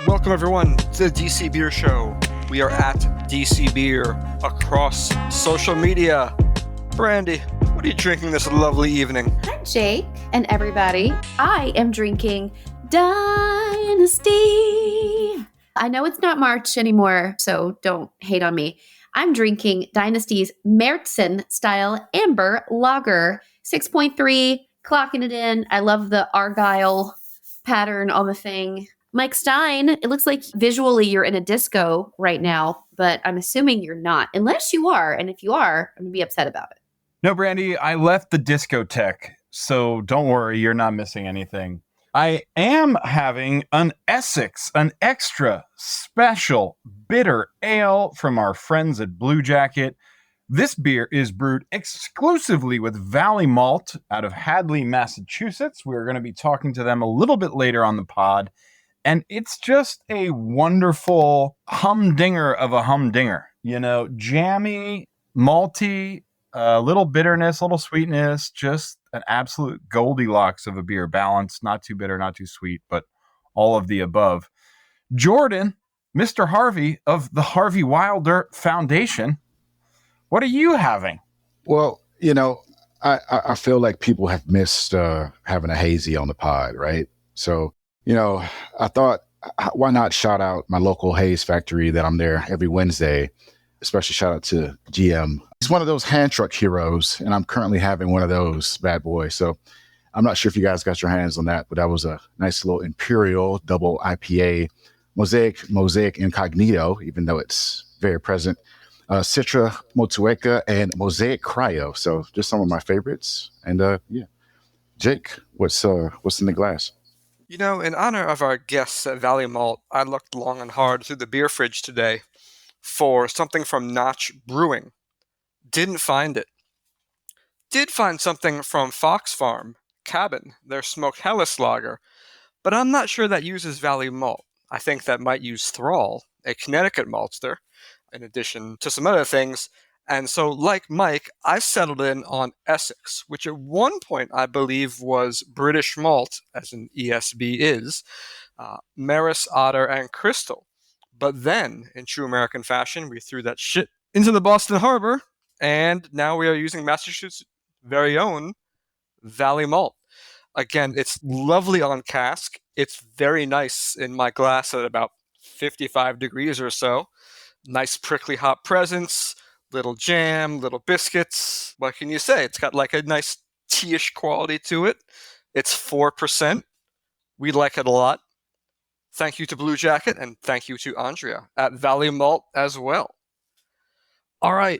Welcome everyone to the DC Beer Show. We are at DC Beer across social media. Brandy, what are you drinking this lovely evening? Hi, Jake and everybody. I am drinking Dynasty. I know it's not March anymore, so don't hate on me. I'm drinking Dynasty's Märzen style amber lager, 6.3, clocking it in. I love the Argyle pattern on the thing. Mike Stein, it looks like visually you're in a disco right now, but I'm assuming you're not, unless you are. And if you are, I'm going to be upset about it. No, Brandy, I left the discotheque, so don't worry, you're not missing anything. I am having an Essex, an extra special bitter ale from our friends at Bluejacket. This beer is brewed exclusively with Valley Malt out of Hadley, Massachusetts. We're going to be talking to them a little bit later on the pod. And it's just a wonderful humdinger of a humdinger. You know, jammy, malty, a little bitterness, a little sweetness, just an absolute Goldilocks of a beer. Balanced, not too bitter, not too sweet, but all of the above. Jordan, Mr. Harvey of the Harvey Wilder Foundation, what are you having? Well, you know, I feel like people have missed having a hazy on the pod, right? So, you know, I thought, why not shout out my local haze factory that I'm there every Wednesday. Especially shout out to GM. He's one of those hand truck heroes, and I'm currently having one of those bad boys. So I'm not sure if you guys got your hands on that, but that was a nice little Imperial double IPA, Mosaic Incognito, even though it's very present. Citra Motueka and Mosaic Cryo. So just some of my favorites. And yeah, Jake, what's in the glass? You know, in honor of our guests at Valley Malt, I looked long and hard through the beer fridge today for something from Notch Brewing. Didn't find it. Did find something from Fox Farm Cabin, their smoked Helles lager, but I'm not sure that uses Valley Malt. I think that might use Thrall, a Connecticut maltster, in addition to some other things. And so, like Mike, I settled in on Essex, which at one point I believe was British malt, as an ESB is, Maris, Otter, and Crystal. But then, in true American fashion, we threw that shit into the Boston Harbor, and now we are using Massachusetts' very own Valley Malt. Again, it's lovely on cask. It's very nice in my glass at about 55 degrees or so. Nice prickly hop presence. Little jam, little biscuits. What can you say? It's got like a nice tea-ish quality to it. It's 4%. We like it a lot. Thank you to Bluejacket, and thank you to Andrea at Valley Malt as well. All right,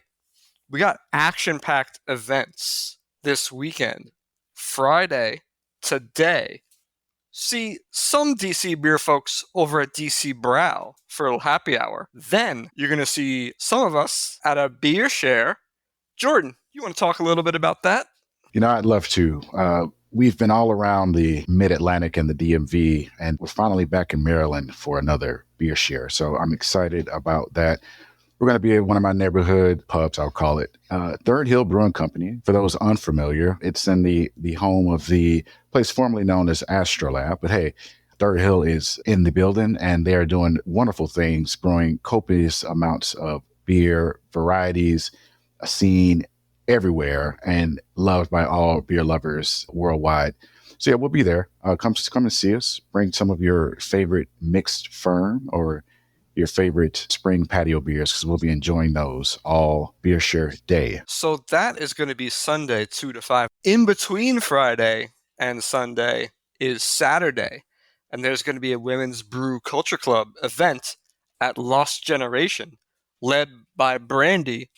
we got action-packed events this weekend. Friday, today. See some DC beer folks over at DC Brau for a little happy hour. Then you're going to see some of us at a beer share. Jordan, you want to talk a little bit about that? You know, I'd love to. We've been all around the Mid-Atlantic and the DMV, and we're finally back in Maryland for another beer share. So I'm excited about that. We're going to be at one of my neighborhood pubs, I'll call it. Third Hill Brewing Company. For those unfamiliar, it's in the home of the place formerly known as Astrolab. But hey, Third Hill is in the building, and they are doing wonderful things, brewing copious amounts of beer, varieties, a scene everywhere, and loved by all beer lovers worldwide. So yeah, we'll be there. Come and see us. Bring some of your favorite mixed firm or your favorite spring patio beers, because we'll be enjoying those all beer share day. So that is going to be Sunday, 2 to 5. In between Friday and Sunday is Saturday, and there's going to be a Women's Brew Culture Club event at Lost Generation, led by Brandy.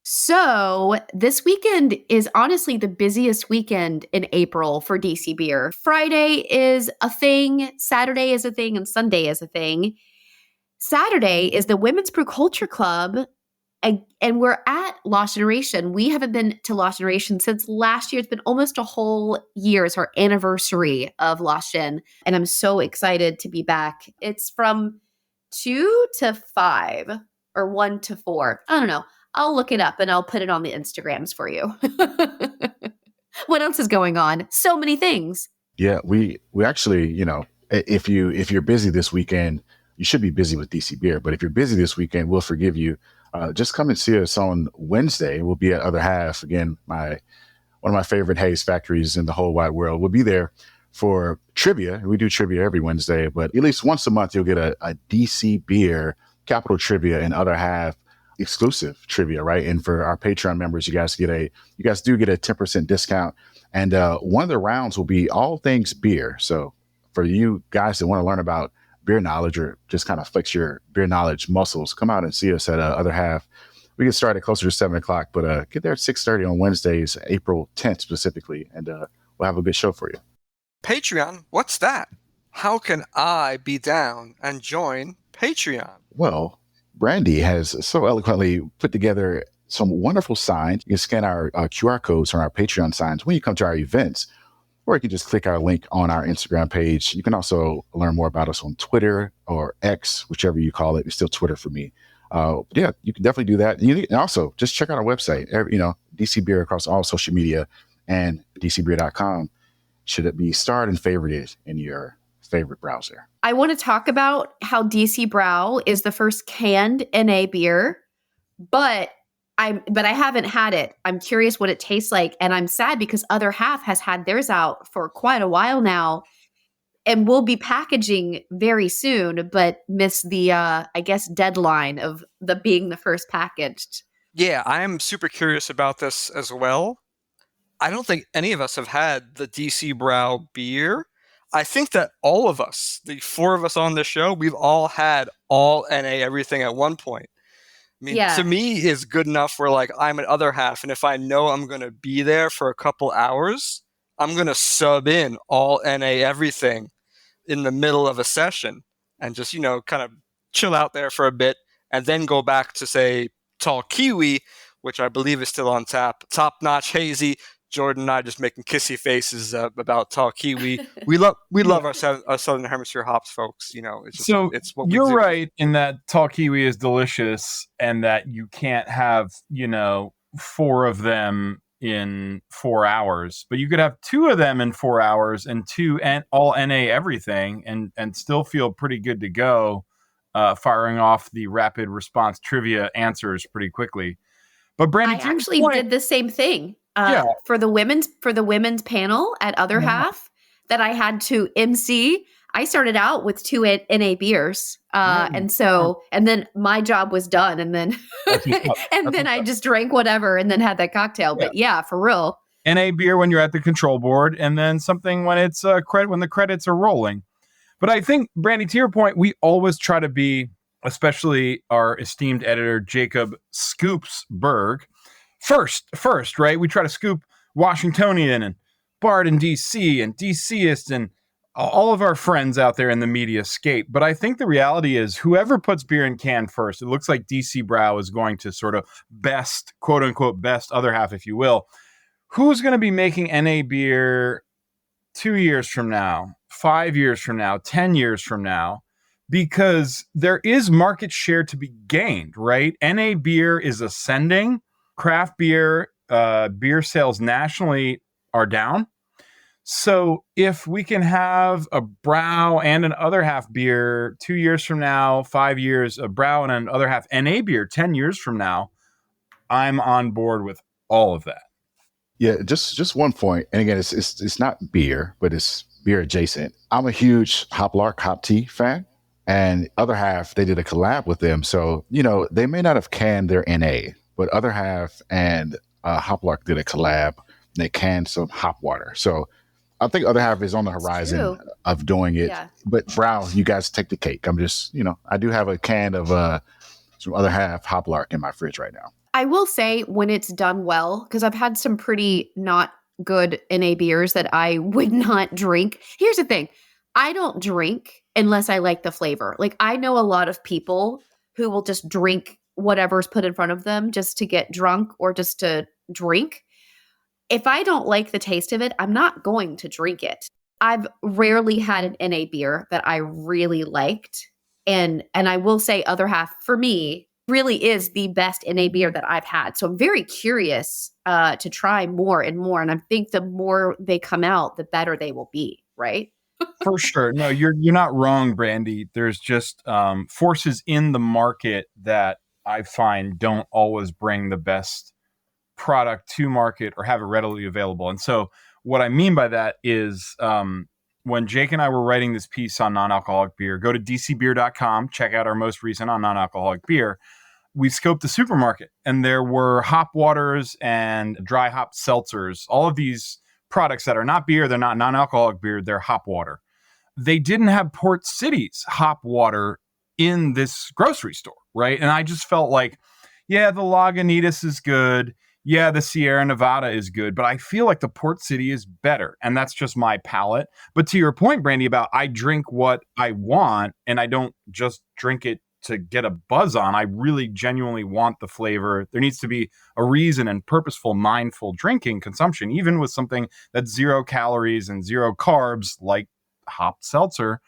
So this weekend is honestly the busiest weekend in April for DC Beer. Friday is a thing, Saturday is a thing, and Sunday is a thing. Saturday is the Women's Brew Culture Club, and we're at Lost Generation. We haven't been to Lost Generation since last year. It's been almost a whole year. It's our anniversary of Lost Gen, and I'm so excited to be back. It's from 2 to 5 or 1 to 4. I don't know. I'll look it up and I'll put it on the Instagrams for you. What else is going on? So many things. Yeah, we actually, you know, if you're busy this weekend, you should be busy with DC Beer. But if you're busy this weekend, we'll forgive you. Just come and see us on Wednesday. We'll be at Other Half. Again, one of my favorite haze factories in the whole wide world. We'll be there for trivia. We do trivia every Wednesday, but at least once a month, you'll get a DC Beer Capital Trivia and Other Half exclusive trivia, right? And for our Patreon members, you guys do get a 10% discount. And one of the rounds will be all things beer. So for you guys that want to learn about beer knowledge or just kind of flex your beer knowledge muscles, come out and see us at Other Half. We get started closer to 7 o'clock, but get there at 6:30 on Wednesdays, April 10th specifically, and we'll have a good show for you. Patreon? What's that? How can I be down and join Patreon? Well, Brandy has so eloquently put together some wonderful signs. You can scan our QR codes on our Patreon signs when you come to our events, or you can just click our link on our Instagram page. You can also learn more about us on Twitter or X, whichever you call it. It's still Twitter for me. Yeah, you can definitely do that. And also just check out our website, DC Beer across all social media and dcbeer.com. Should it be starred and favorited in your favorite browser? I want to talk about how DC Brau is the first canned NA beer, but I haven't had it. I'm curious what it tastes like, and I'm sad because Other Half has had theirs out for quite a while now, and will be packaging very soon, but miss the deadline of being the first packaged. Yeah, I'm super curious about this as well. I don't think any of us have had the DC Brau beer. I think that all of us, the four of us on this show, we've all had all NA everything at one point. I mean, Yeah. To me is good enough where like I'm at Other Half, and if I know I'm going to be there for a couple hours, I'm going to sub in all NA everything in the middle of a session and just, kind of chill out there for a bit and then go back to, say, Tall Kiwi, which I believe is still on tap. Top-notch hazy. Jordan and I just making kissy faces about Tall Kiwi. We love our Southern Hemisphere hops, folks. It's what we you're do. right in that Tall Kiwi is delicious and that you can't have, 4 of them in 4 hours, but you could have 2 of them in 4 hours and 2 and all NA everything and still feel pretty good to go, firing off the rapid response trivia answers pretty quickly. But Brandy, I actually did the same thing. For the women's panel at Other Half that I had to MC. I started out with 2 NA beers, and then my job was done, and then I just drank whatever, and then had that cocktail. Yeah. But yeah, for real, NA beer when you're at the control board, and then something when it's when the credits are rolling. But I think, Brandy, to your point, we always try to be, especially our esteemed editor Jacob Scoops Berg. First, right? We try to scoop Washingtonian and Bard and DC and DCist and all of our friends out there in the media scape. But I think the reality is whoever puts beer in can first, it looks like DC Brau is going to sort of best, quote unquote, best Other Half, if you will. Who's going to be making NA beer 2 years from now, 5 years from now, 10 years from now? Because there is market share to be gained, right? NA beer is ascending. Craft beer, beer sales nationally are down. So if we can have a Brau and an Other Half beer 2 years from now, 5 years, a Brau and an Other Half NA beer 10 years from now, I'm on board with all of that. Yeah, just one point. And again, it's not beer, but it's beer adjacent. I'm a huge Hoplark hop tea fan. And Other Half, they did a collab with them. So, they may not have canned their NA, but Other Half and Hoplark did a collab. And they canned some hop water. So I think Other Half is on the horizon of doing it. Yeah. But Brau, you guys take the cake. I'm just, I do have a can of some Other Half Hoplark in my fridge right now. I will say when it's done well, because I've had some pretty not good NA beers that I would not drink. Here's the thing. I don't drink unless I like the flavor. Like, I know a lot of people who will just drink whatever's put in front of them just to get drunk or just to drink. If I don't like the taste of it, I'm not going to drink it. I've rarely had an NA beer that I really liked. And I will say Other Half, for me, really is the best NA beer that I've had. So I'm very curious to try more and more. And I think the more they come out, the better they will be, right? For sure. No, you're not wrong, Brandy. There's just forces in the market that I find don't always bring the best product to market or have it readily available. And so what I mean by that is when Jake and I were writing this piece on non-alcoholic beer, go to dcbeer.com, check out our most recent on non-alcoholic beer. We scoped the supermarket and there were hop waters and dry hop seltzers, all of these products that are not beer, they're not non-alcoholic beer, they're hop water. They didn't have Port City's hop water in this grocery store, right? And I just felt like, yeah, the Lagunitas is good. Yeah, the Sierra Nevada is good, but I feel like the Port City is better. And that's just my palate. But to your point, Brandy, about I drink what I want and I don't just drink it to get a buzz on. I really genuinely want the flavor. There needs to be a reason and purposeful, mindful drinking consumption, even with something that's 0 calories and 0 carbs, like hop seltzer.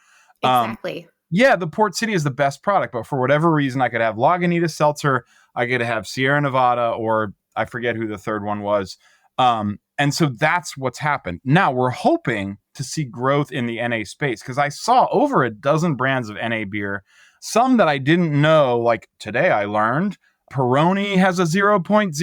Exactly. Yeah, the Port City is the best product, but for whatever reason, I could have Lagunitas seltzer, I could have Sierra Nevada, or I forget who the third one was. And so that's what's happened. Now we're hoping to see growth in the NA space because I saw over a dozen brands of NA beer, some that I didn't know, like today I learned Peroni has a 0.0,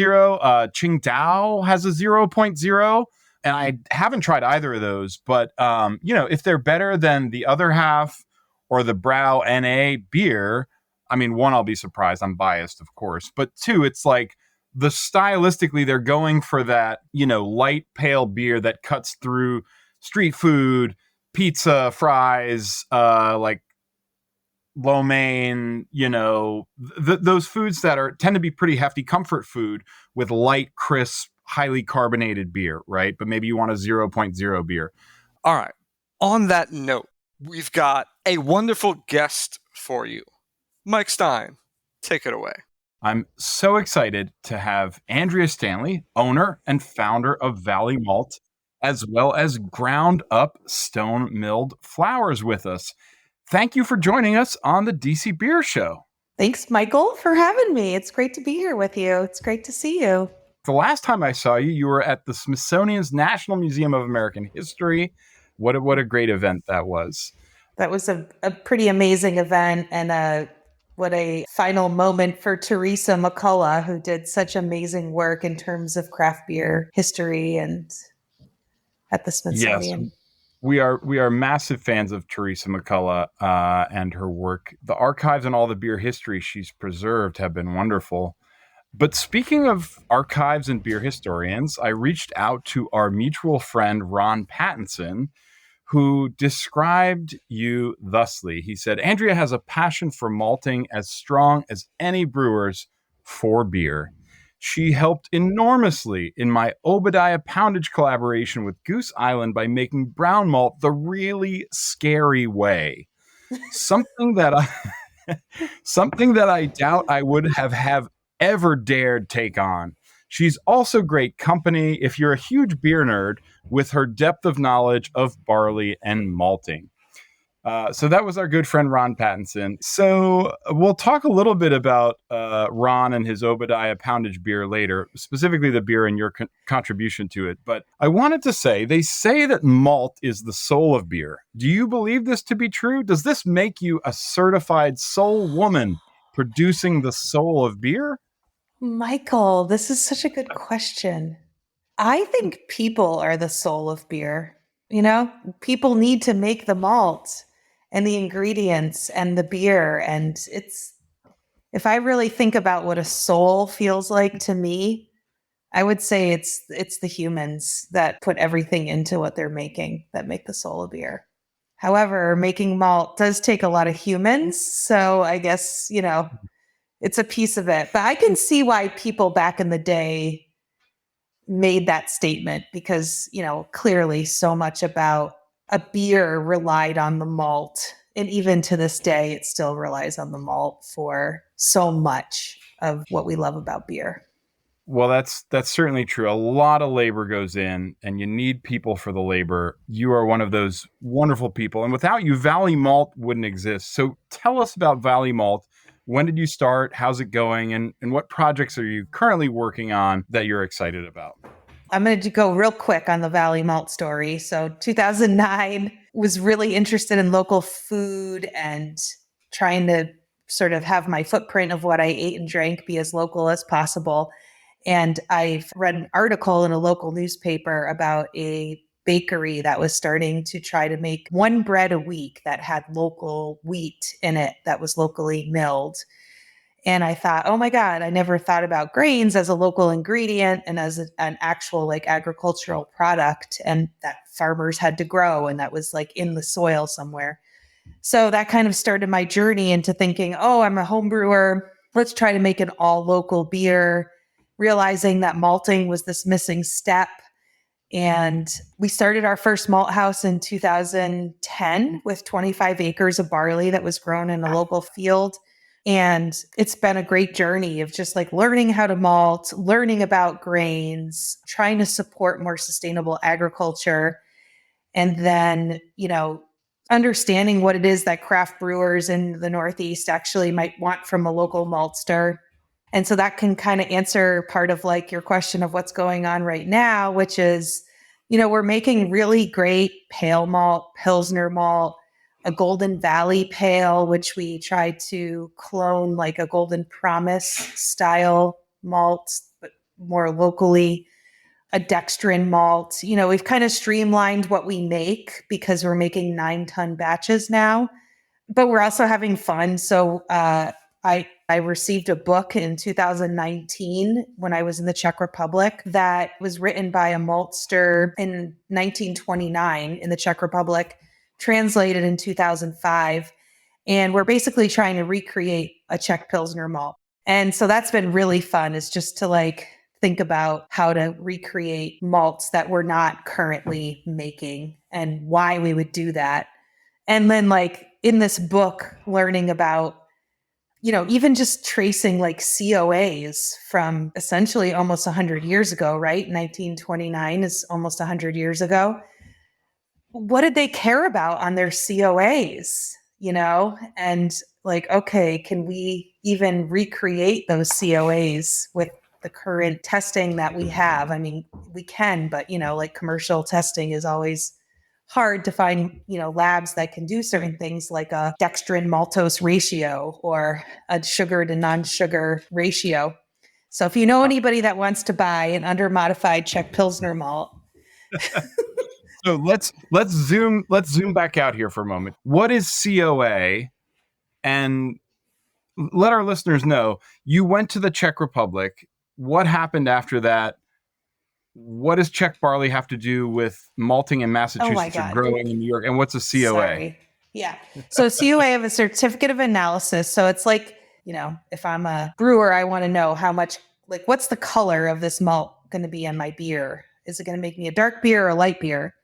Qingdao has a 0.0. And I haven't tried either of those, but if they're better than the other half or the Brau NA beer, I mean, one, I'll be surprised. I'm biased, of course. But two, it's like the stylistically, they're going for that, light, pale beer that cuts through street food, pizza, fries, like lo mein, those foods that tend to be pretty hefty comfort food with light, crisp, highly carbonated beer, right? But maybe you want a 0.0 beer. All right. On that note, we've got a wonderful guest for you. Mike Stein, take it away. I'm so excited to have Andrea Stanley, owner and founder of Valley Malt, as well as ground up stone milled flowers with us. Thank you for joining us on the DC Beer Show. Thanks, Michael, for having me. It's great to be here with you. It's great to see you. The last time I saw you, you were at the Smithsonian's National Museum of American History. What a great event that was. That was a pretty amazing event, and what a final moment for Teresa McCullough, who did such amazing work in terms of craft beer history and at the Smithsonian. Yes. We are massive fans of Teresa McCullough and her work. The archives and all the beer history she's preserved have been wonderful. But speaking of archives and beer historians, I reached out to our mutual friend, Ron Pattinson, who described you thusly. He said, Andrea has a passion for malting as strong as any brewers for beer. She helped enormously in my Obadiah poundage collaboration with Goose Island by making brown malt the really scary way. Something that I doubt I would have ever dared take on. She's also great company if you're a huge beer nerd with her depth of knowledge of barley and malting. So that was our good friend Ron Pattinson. So we'll talk a little bit about Ron and his Obadiah poundage beer later, specifically the beer and your contribution to it. But I wanted to say, they say that malt is the soul of beer. Do you believe this to be true? Does this make you a certified soul woman producing the soul of beer? Michael, this is such a good question. I think people are the soul of beer. People need to make the malt and the ingredients and the beer. And if I really think about what a soul feels like to me, I would say it's the humans that put everything into what they're making that make the soul of beer. However, making malt does take a lot of humans. So I guess, it's a piece of it. But I can see why people back in the day made that statement because, clearly so much about a beer relied on the malt. And even to this day, it still relies on the malt for so much of what we love about beer. Well, that's certainly true. A lot of labor goes in and you need people for the labor. You are one of those wonderful people. And without you, Valley Malt wouldn't exist. So tell us about Valley Malt. When did you start? How's it going? And what projects are you currently working on that you're excited about? I'm going to go real quick on the Valley Malt story. So 2009, was really interested in local food and trying to sort of have my footprint of what I ate and drank be as local as possible. And I've read an article in a local newspaper about a bakery that was starting to try to make one bread a week that had local wheat in it that was locally milled. And I thought, oh my God, I never thought about grains as a local ingredient and as an actual like agricultural product and that farmers had to grow and that was like in the soil somewhere. So that kind of started my journey into thinking, oh, I'm a home brewer. Let's try to make an all local beer, realizing that malting was this missing step. And we started our first malt house in 2010 with 25 acres of barley that was grown in a local field. And it's been a great journey of just like learning how to malt, learning about grains, trying to support more sustainable agriculture. And then, understanding what it is that craft brewers in the Northeast actually might want from a local maltster. And so that can kind of answer part of like your question of what's going on right now, which is, we're making really great pale malt, Pilsner malt, a Golden Valley pale, which we try to clone like a Golden Promise style malt, but more locally, a dextrin malt. We've kind of streamlined what we make because we're making 9-ton batches now, but we're also having fun. So I received a book in 2019 when I was in the Czech Republic that was written by a maltster in 1929 in the Czech Republic, translated in 2005. And we're basically trying to recreate a Czech Pilsner malt. And so that's been really fun, is just to like think about how to recreate malts that we're not currently making and why we would do that. And then like in this book, learning about, even just tracing like COAs from essentially almost 100 years ago, right? 1929 is almost 100 years ago. What did they care about on their COAs, And like, okay, can we even recreate those COAs with the current testing that we have? I mean, we can, but, like commercial testing is always hard to find, labs that can do certain things like a dextrin maltose ratio or a sugar to non-sugar ratio. So if you know anybody that wants to buy an under-modified Czech Pilsner malt. So let's zoom back out here for a moment. What is COA? And let our listeners know, you went to the Czech Republic. What happened after that? What does Czech barley have to do with malting in Massachusetts or growing in New York? And what's a COA? Sorry. Yeah. So COA have a certificate of analysis. So it's like, if I'm a brewer, I want to know how much, like, what's the color of this malt going to be in my beer? Is it going to make me a dark beer or a light beer?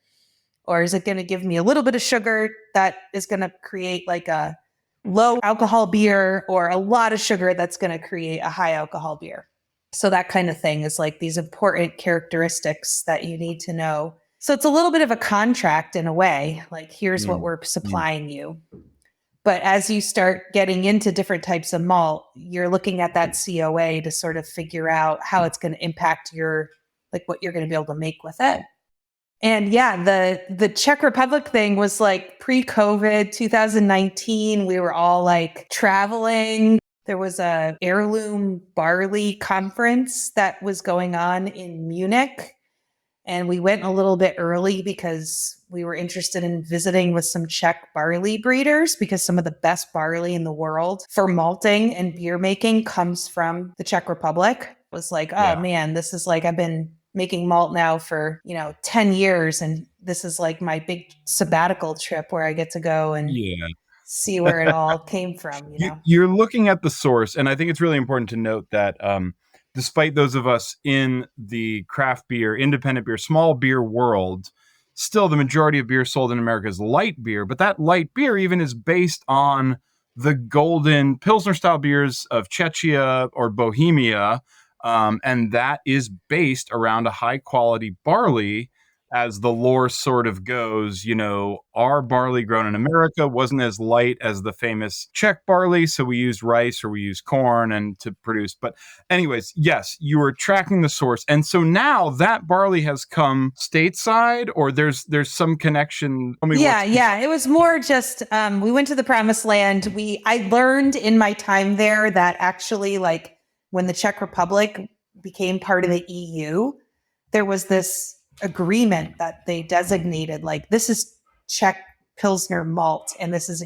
Or is it going to give me a little bit of sugar that is going to create like a low alcohol beer, or a lot of sugar that's going to create a high alcohol beer? So that kind of thing is like these important characteristics that you need to know. So it's a little bit of a contract in a way, like here's what we're supplying you. But as you start getting into different types of malt, you're looking at that COA to sort of figure out how it's going to impact your, like what you're going to be able to make with it. And yeah, the Czech Republic thing was like pre-COVID, 2019. We were all like traveling. There was a heirloom barley conference that was going on in Munich. And we went a little bit early because we were interested in visiting with some Czech barley breeders, because some of the best barley in the world for malting and beer making comes from the Czech Republic. It was like, oh man, this is like, I've been making malt now for, 10 years. And this is like my big sabbatical trip where I get to go and see where it all came from. You're looking at the source. And I think it's really important to note that despite those of us in the craft beer, independent beer, small beer world, still the majority of beer sold in America is light beer. But that light beer even is based on the golden Pilsner style beers of Czechia or Bohemia. And that is based around a high quality barley. as the lore sort of goes, our barley grown in America wasn't as light as the famous Czech barley. So we used rice or we used corn and to produce. But anyways, yes, you were tracking the source. And so now that barley has come stateside, or there's some connection. Yeah. It was more just, we went to the promised land. I learned in my time there that actually, like, when the Czech Republic became part of the EU, there was this agreement that they designated, like, this is Czech Pilsner malt, and this is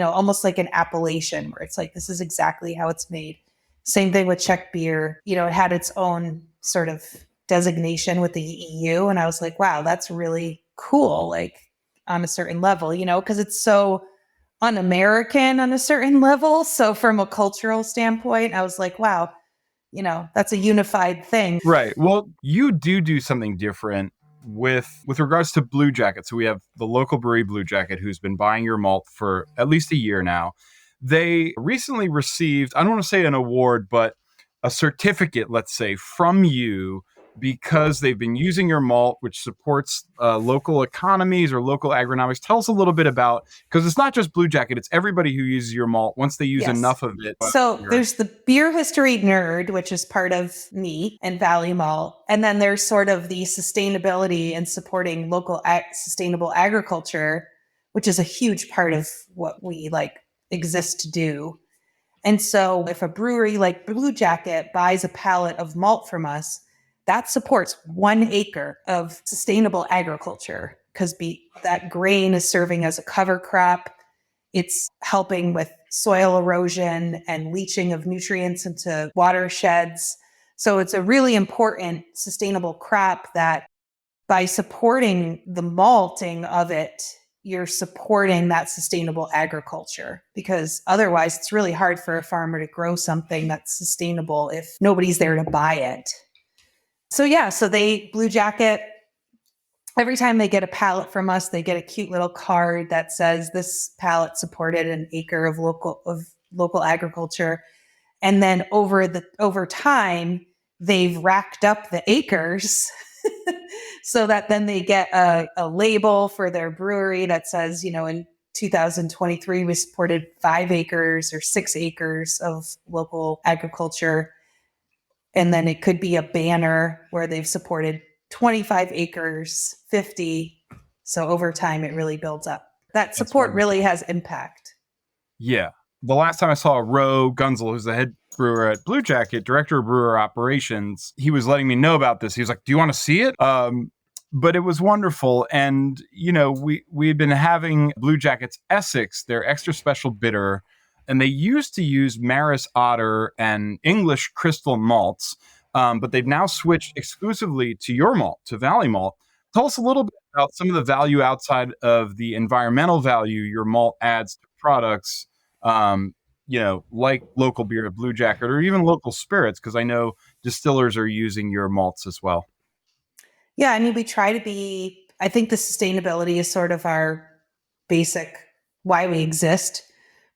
almost like an appellation where it's like, this is exactly how it's made. Same thing with Czech beer. It had its own sort of designation with the EU. And I was like, wow, that's really cool. Like, on a certain level, because it's so un-American on a certain level. So from a cultural standpoint, I was like, wow, that's a unified thing. Right. Well, you do something different with regards to Bluejacket. So we have the local brewery Bluejacket, who's been buying your malt for at least a year now. They recently received, I don't want to say an award, but a certificate, let's say, from you, because they've been using your malt, which supports local economies or local agronomics. Tell us a little bit about, because it's not just Bluejacket, it's everybody who uses your malt once they use enough of it. So there's the beer history nerd, which is part of me and Valley Malt. And then there's sort of the sustainability and supporting local sustainable agriculture, which is a huge part of what we exist to do. And so if a brewery like Bluejacket buys a pallet of malt from us, that supports 1 acre of sustainable agriculture, because that grain is serving as a cover crop. It's helping with soil erosion and leaching of nutrients into watersheds. So it's a really important sustainable crop that, by supporting the malting of it, you're supporting that sustainable agriculture, because otherwise it's really hard for a farmer to grow something that's sustainable if nobody's there to buy it. So Bluejacket, every time they get a pallet from us, they get a cute little card that says this pallet supported an acre of local agriculture. And then over time, they've racked up the acres so that then they get a label for their brewery that says, in 2023, we supported 5 acres or 6 acres of local agriculture. And then it could be a banner where they've supported 25 acres, 50. So over time, it really builds up. That support really has impact. Yeah. The last time I saw Ro Gunzel, who's the head brewer at Bluejacket, director of brewer operations, he was letting me know about this. He was like, do you want to see it? But it was wonderful. And, we've been having Bluejacket's Essex, their extra special bitter, and they used to use Maris Otter and English crystal malts, but they've now switched exclusively to your malt, to Valley Malt. Tell us a little bit about some of the value outside of the environmental value your malt adds to products, like local beer at Bluejacket or even local spirits, because I know distillers are using your malts as well. Yeah, we try to be, I think the sustainability is sort of our basic why we exist.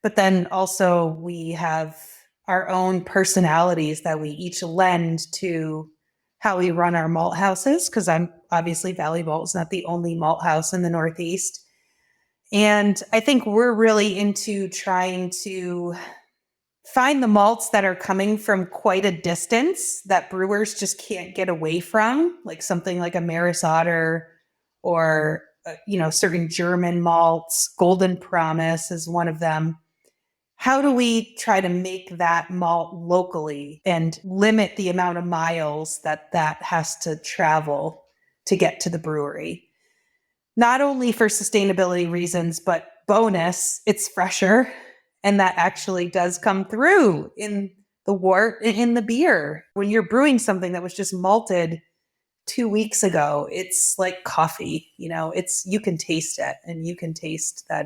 But then also we have our own personalities that we each lend to how we run our malt houses, because I'm obviously Valley Malt is not the only malt house in the Northeast. And I think we're really into trying to find the malts that are coming from quite a distance that brewers just can't get away from, like something like a Maris Otter or, certain German malts. Golden Promise is one of them. How do we try to make that malt locally and limit the amount of miles that has to travel to get to the brewery? Not only for sustainability reasons, but bonus, it's fresher. And that actually does come through in the wort, in the beer. When you're brewing something that was just malted 2 weeks ago, it's like coffee, you can taste it, and you can taste that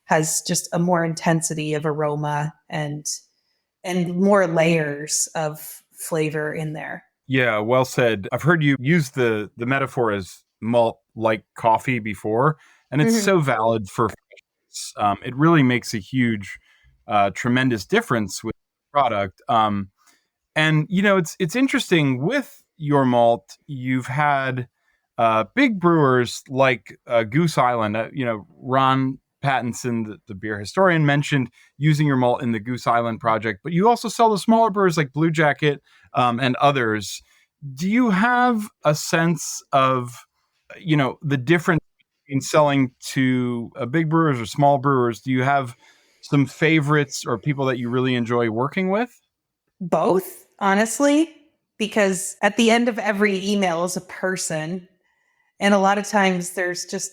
has just a more intensity of aroma and more layers of flavor in there. Yeah, well said. I've heard you use the metaphor as malt like coffee before, and it's so valid for it really makes a huge, tremendous difference with the product. And it's interesting with your malt. You've had big brewers like Goose Island, Ron Pattinson, the beer historian, mentioned using your malt in the Goose Island project, but you also sell to smaller brewers like Bluejacket and others. Do you have a sense of, the difference in selling to big brewers or small brewers? Do you have some favorites or people that you really enjoy working with? Both, honestly, because at the end of every email is a person. And a lot of times there's just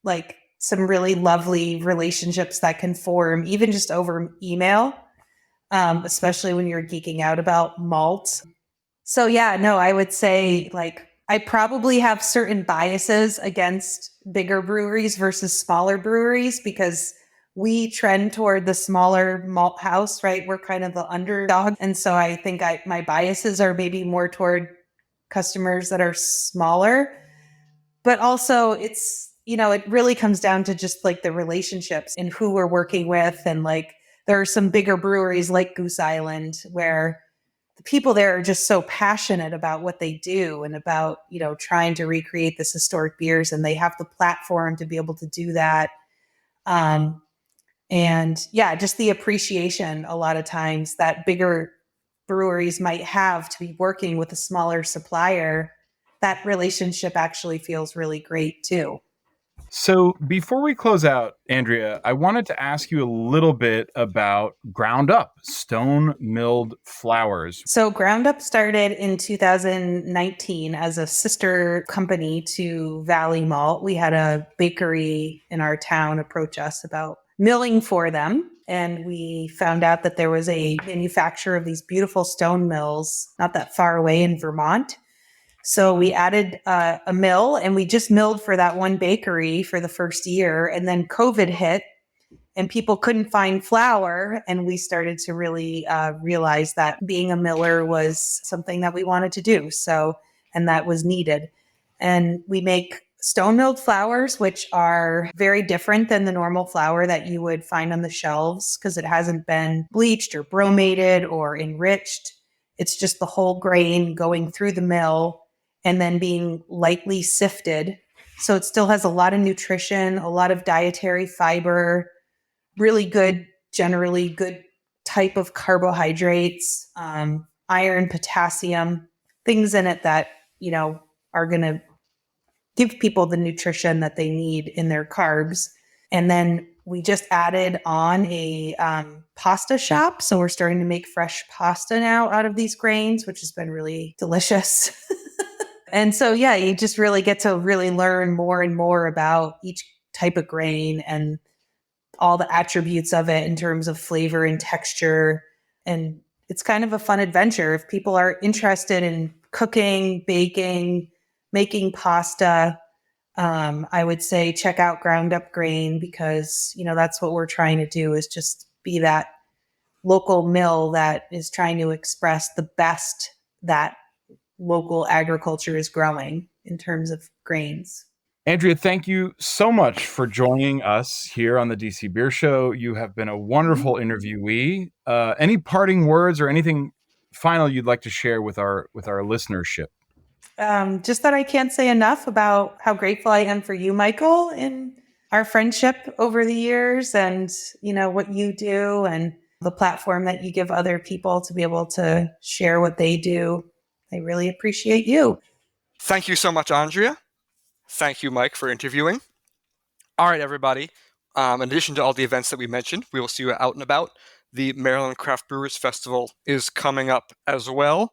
like some really lovely relationships that can form even just over email, especially when you're geeking out about malt. So yeah, no, I would say like I probably have certain biases against bigger breweries versus smaller breweries because we trend toward the smaller malt house, right? We're kind of the underdog. And so I think my biases are maybe more toward customers that are smaller. But also it's, it really comes down to just like the relationships and who we're working with. And like there are some bigger breweries like Goose Island where the people there are just so passionate about what they do and about, trying to recreate this historic beers, and they have the platform to be able to do that. And yeah, just the appreciation a lot of times that bigger breweries might have to be working with a smaller supplier, that relationship actually feels really great too. So before we close out, Andrea, I wanted to ask you a little bit about Ground Up, stone milled flowers. So Ground Up started in 2019 as a sister company to Valley Malt. We had a bakery in our town approach us about milling for them. And we found out that there was a manufacturer of these beautiful stone mills not that far away in Vermont. So we added a mill, and we just milled for that one bakery for the first year. And then COVID hit and people couldn't find flour. And we started to really realize that being a miller was something that we wanted to do. And that was needed. And we make stone milled flowers, which are very different than the normal flour that you would find on the shelves because it hasn't been bleached or bromated or enriched. It's just the whole grain going through the mill and then being lightly sifted. So it still has a lot of nutrition, a lot of dietary fiber, really good, generally good type of carbohydrates, iron, potassium, things in it that, are going to give people the nutrition that they need in their carbs. And then we just added on a pasta shop. So we're starting to make fresh pasta now out of these grains, which has been really delicious. And so, yeah, you just really get to really learn more and more about each type of grain and all the attributes of it in terms of flavor and texture. And it's kind of a fun adventure. If people are interested in cooking, baking, making pasta, I would say check out Ground Up Grain because, that's what we're trying to do is just be that local mill that is trying to express the best that local agriculture is growing in terms of grains. Andrea, thank you so much for joining us here on the DC Beer Show. You have been a wonderful interviewee. Any parting words or anything final you'd like to share with our listenership? Just that I can't say enough about how grateful I am for you, Michael, and our friendship over the years and, what you do and the platform that you give other people to be able to share what they do. I really appreciate you. Thank you so much, Andrea. Thank you, Mike, for interviewing. All right, everybody. In addition to all the events that we mentioned, we will see you out and about. The Maryland Craft Brewers Festival is coming up as well.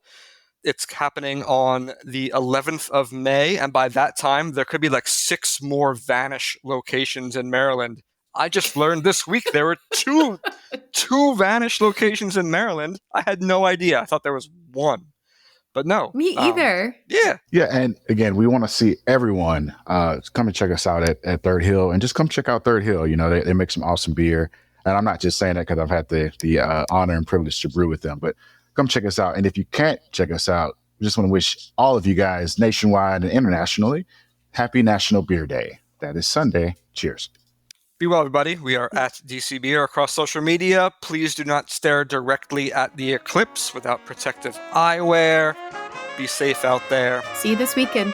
It's happening on the 11th of May, and by that time, there could be like 6 more Vanish locations in Maryland. I just learned this week there were two Vanish locations in Maryland. I had no idea. I thought there was one. But no. Me either. Yeah. Yeah. And again, we want to see everyone come and check us out at Third Hill, and just come check out Third Hill. They make some awesome beer. And I'm not just saying that because I've had the honor and privilege to brew with them, but come check us out. And if you can't check us out, we just want to wish all of you guys nationwide and internationally happy National Beer Day. That is Sunday. Cheers. Be well, everybody. We are at DC Beer across social media. Please do not stare directly at the eclipse without protective eyewear. Be safe out there. See you this weekend.